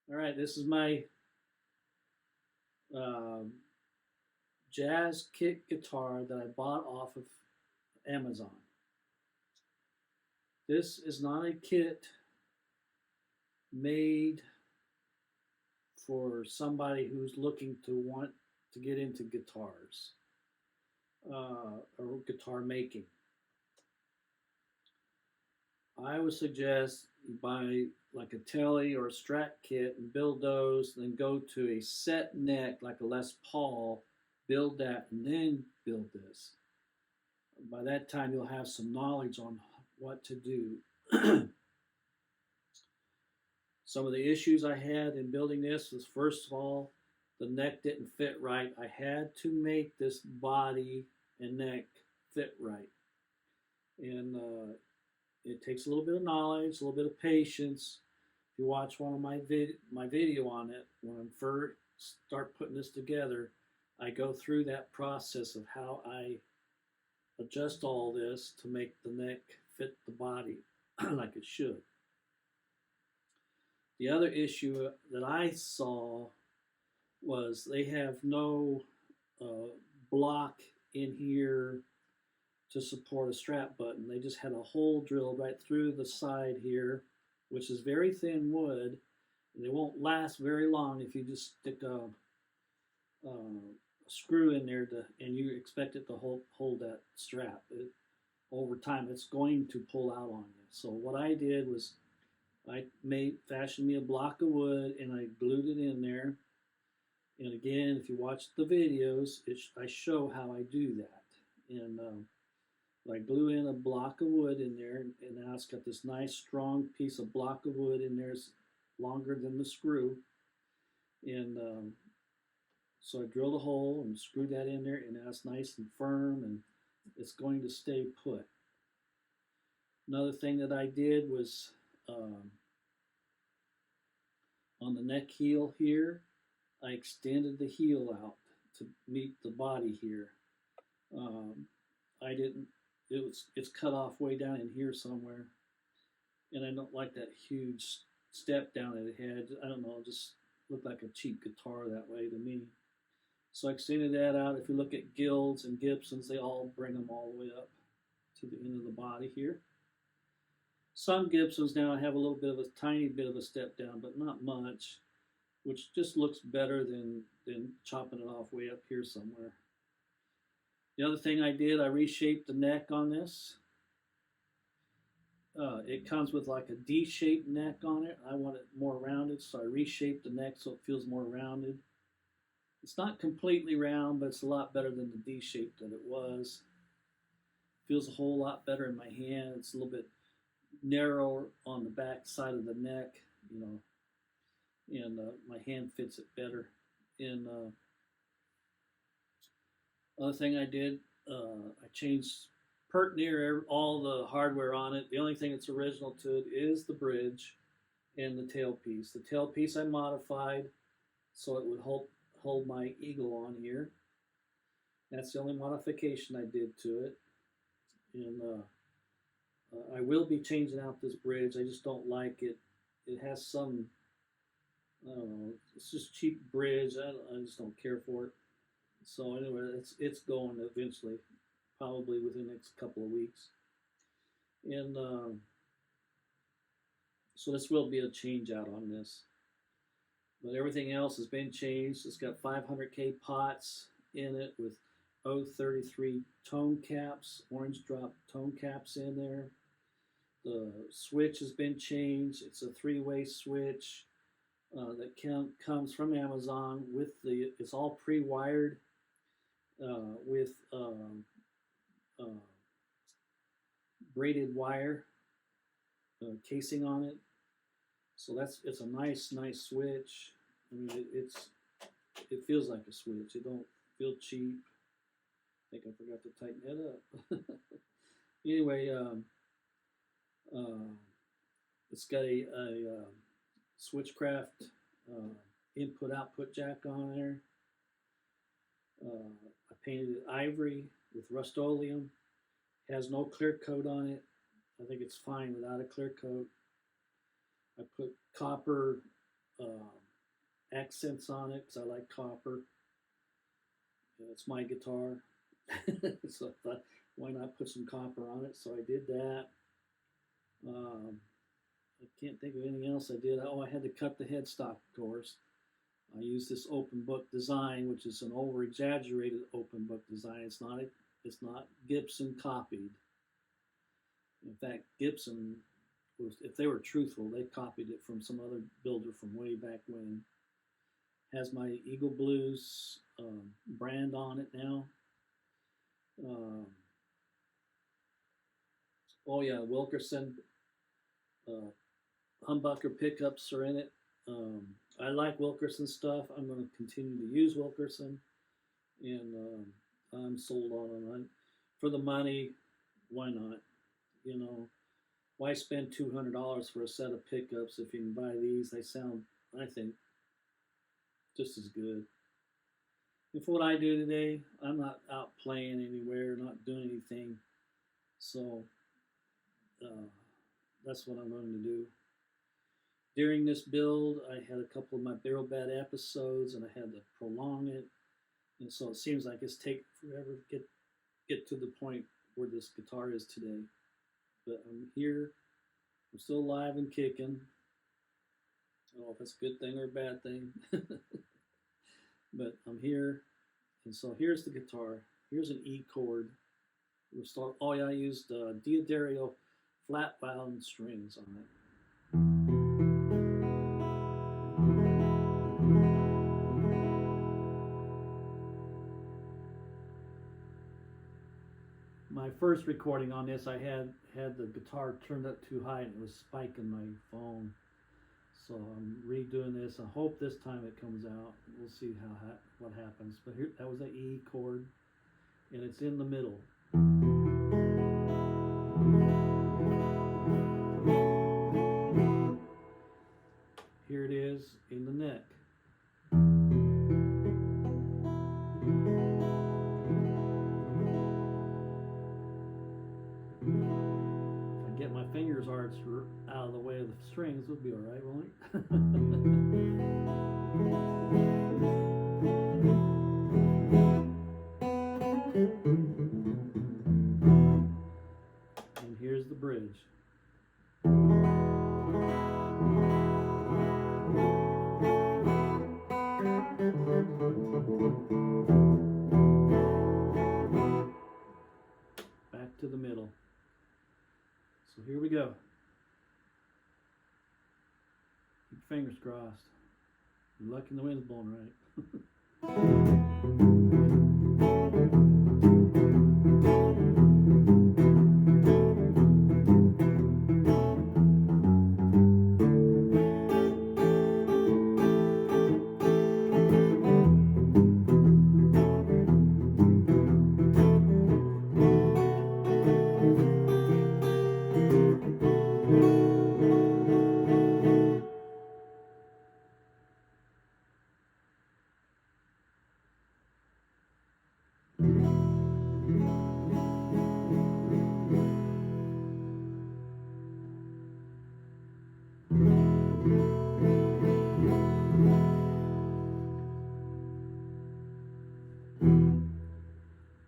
All right, this is my um, jazz kit guitar that I bought off of Amazon. This is not a kit made for somebody who's looking to want to get into guitars or guitar making. I would suggest you buy like a Telly or a Strat kit and build those, then go to a set neck like a Les Paul, build that, and then build this. By that time, you'll have some knowledge on what to do. Some of the issues I had in building this was, first of all, the neck didn't fit right. I had to make this body and neck fit right. And it takes a little bit of knowledge, a little bit of patience. If you watch one of my video on it, when I first start putting this together, I go through that process of how I adjust all this to make the neck fit the body like it should. The other issue that I saw was they have no uh, block in here to support a strap button. They just had a hole drilled right through the side here, which is very thin wood, and they won't last very long if you just stick a screw in there and you expect it to hold that strap. Over time, it's going to pull out on you. So what I did was fashioned me a block of wood and I glued it in there. And again, if you watch the videos, I show how I do that. And I glue in a block of wood in there, and now it's got this nice strong piece of block of wood in there. It's longer than the screw. And so I drilled a hole and screwed that in there, and now it's nice and firm, and it's going to stay put. Another thing that I did was on the neck heel here, I extended the heel out to meet the body here. I didn't. It's cut off way down in here somewhere, and I don't like that huge step down that it had. I don't know, it just looked like a cheap guitar that way to me. So I extended that out. If you look at Guilds and Gibsons, they all bring them all the way up to the end of the body here. Some Gibsons now have a little bit of a tiny bit of a step down, but not much, which just looks better than chopping it off way up here somewhere. The other thing I did, I reshaped the neck on this. It comes with like a D-shaped neck on it. I want it more rounded, so I reshaped the neck so it feels more rounded. It's not completely round, but it's a lot better than the D shape that it was. Feels a whole lot better in my hand. It's a little bit narrower on the back side of the neck, and my hand fits it better. And other thing I did, I changed pert near all the hardware on it. The only thing that's original to it is the bridge and the tailpiece. The tailpiece I modified so it would hold my eagle on here. That's the only modification I did to it. And I will be changing out this bridge. I just don't like it. It has some, I don't know, it's just cheap bridge. I just don't care for it. So anyway, it's going eventually, probably within the next couple of weeks. And so this will be a change out on this. But everything else has been changed. It's got 500K pots in it with 033 tone caps, orange drop tone caps in there. The switch has been changed. It's a three-way switch that comes from Amazon it's all pre-wired with braided wire casing on it. So it's a nice switch. I mean, it feels like a switch. It don't feel cheap. I think I forgot to tighten that up. Anyway, it's got a Switchcraft input-output jack on there. I painted it ivory with Rust-Oleum. It has no clear coat on it. I think it's fine without a clear coat. I put copper accents on it because I like copper. It's my guitar. So I thought, why not put some copper on it? So I did that. Um, I can't think of anything else I did. Oh, I had to cut the headstock, of course. I used this open book design, which is an over exaggerated open book design. It's not Gibson copied. In fact, Gibson was, if they were truthful, they copied it from some other builder from way back when. Has my Eagle Blues brand on it now. Oh yeah, Wilkerson humbucker pickups are in it. I like Wilkerson stuff. I'm going to continue to use Wilkerson, and I'm sold on them. For the money, why not? You know, why spend $200 for a set of pickups if you can buy these? They sound, I think, just as good. And for what I do today, I'm not out playing anywhere, not doing anything. So that's what I'm going to do. During this build, I had a couple of my barrel bad episodes, and I had to prolong it. And so it seems like it's taken forever to get to the point where this guitar is today. But I'm here. I'm still alive and kicking. I don't know if it's a good thing or a bad thing. But I'm here. And so here's the guitar. Here's an E chord. Oh yeah, I used Diodario flat wound strings on it. My first recording on this, I had the guitar turned up too high and it was spiking my phone. So I'm redoing this. I hope this time it comes out. We'll see what happens. But here, that was an E chord, and it's in the middle. Here it is in the neck. If I get my fingers arts out of the way of the strings, we'll be all right, won't it? And here's the bridge. Back to the middle. So here we go. Keep your fingers crossed. You're lucky the wind's blowing right.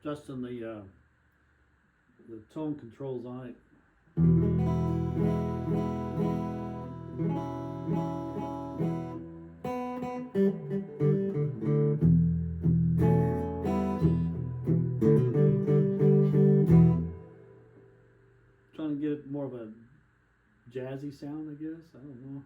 Adjusting the tone controls on it. Trying to get it more of a jazzy sound, I guess. I don't know.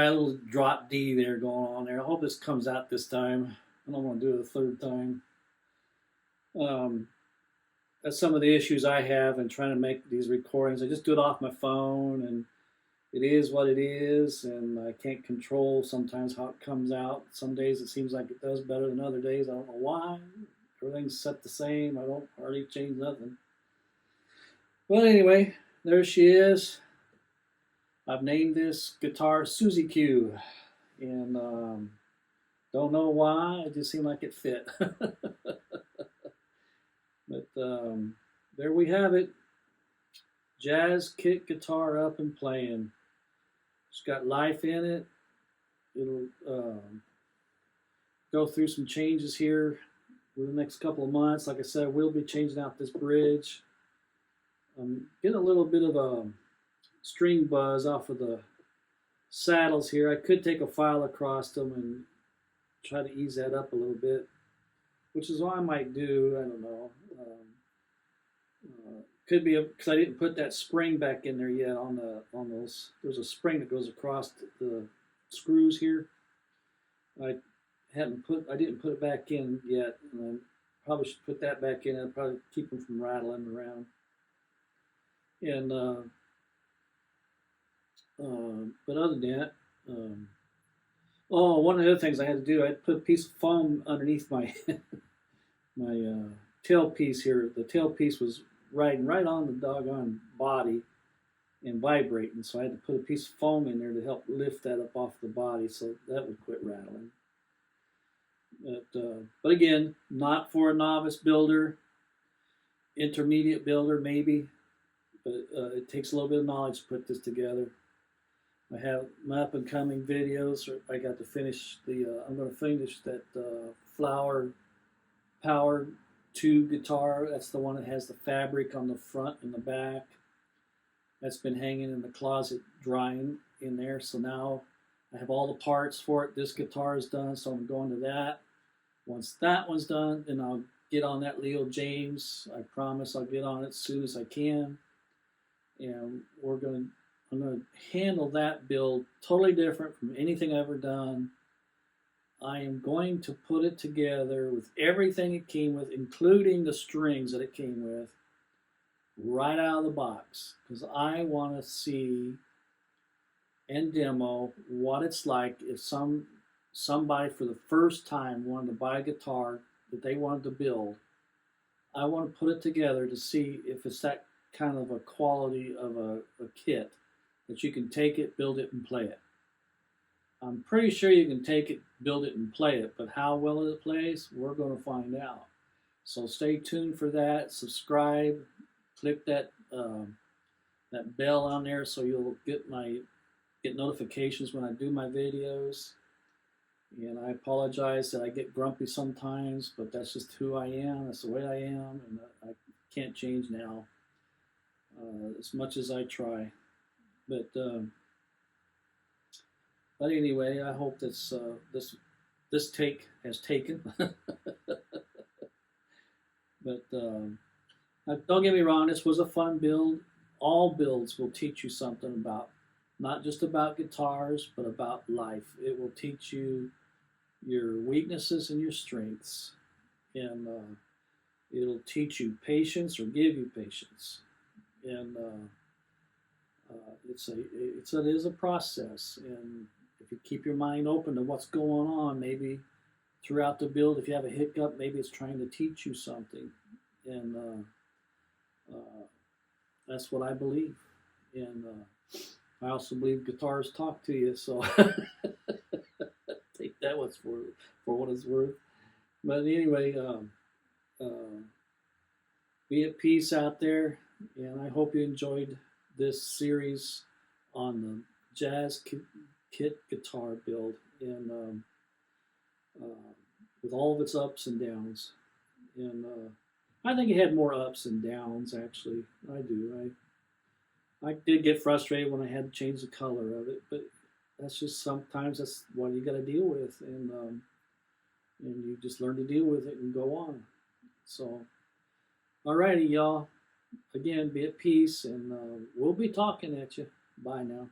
got a little drop D there going on there. I hope this comes out this time. I don't want to do it a third time. That's some of the issues I have in trying to make these recordings. I just do it off my phone, and it is what it is, and I can't control sometimes how it comes out. Some days it seems like it does better than other days. I don't know why. Everything's set the same. I don't hardly change nothing. But anyway, there she is. I've named this guitar Susie Q, and don't know why. It just seemed like it fit. But there we have it. Jazz kit guitar up and playing. It's got life in it. It'll go through some changes here for the next couple of months. Like I said, we'll be changing out this bridge. I'm getting a little bit of a string buzz off of the saddles here. I could take a file across them and try to ease that up a little bit, which is what I might do. I don't know. Could be because I didn't put that spring back in there yet on those. There's a spring that goes across the screws here. I didn't put it back in yet, and I probably should put that back in. It'll probably keep them from rattling around. And but other than that, one of the other things I had to do, I had to put a piece of foam underneath my my tailpiece here. The tailpiece was riding right on the doggone body and vibrating, so I had to put a piece of foam in there to help lift that up off the body so that would quit rattling. But again, not for a novice builder, intermediate builder maybe, but it takes a little bit of knowledge to put this together. I have my up and coming videos. I got to finish I'm going to finish that Flower Power 2 guitar. That's the one that has the fabric on the front and the back. That's been hanging in the closet drying in there. So now I have all the parts for it. This guitar is done, so I'm going to that. Once that one's done, then I'll get on that Leo James. I promise I'll get on it as soon as I can. And I'm going to handle that build totally different from anything I've ever done. I am going to put it together with everything it came with, including the strings that it came with, right out of the box. Because I want to see and demo what it's like if somebody for the first time wanted to buy a guitar that they wanted to build. I want to put it together to see if it's that kind of a quality of a kit that you can take it, build it, and play it. I'm pretty sure you can take it, build it, and play it, but how well it plays, we're going to find out. So stay tuned for that. Subscribe, click that that bell on there so you'll get notifications when I do my videos. And I apologize that I get grumpy sometimes, but that's just who I am. That's the way I am, and I can't change now as much as I try. But anyway, I hope this take has taken. But don't get me wrong, this was a fun build. All builds will teach you something about, not just about guitars, but about life. It will teach you your weaknesses and your strengths, and it'll teach you patience or give you patience. And it is a process, and if you keep your mind open to what's going on, maybe throughout the build, if you have a hiccup, maybe it's trying to teach you something, and that's what I believe. And I also believe guitars talk to you, so take that for what it's worth. But anyway, be at peace out there, and I hope you enjoyed this series on the Jazz Kit guitar build, and with all of its ups and downs. And I think it had more ups and downs, actually. I do. I did get frustrated when I had to change the color of it, but that's just sometimes that's what you got to deal with, and you just learn to deal with it and go on. So, alrighty, y'all. Again, be at peace, and we'll be talking at you. Bye now.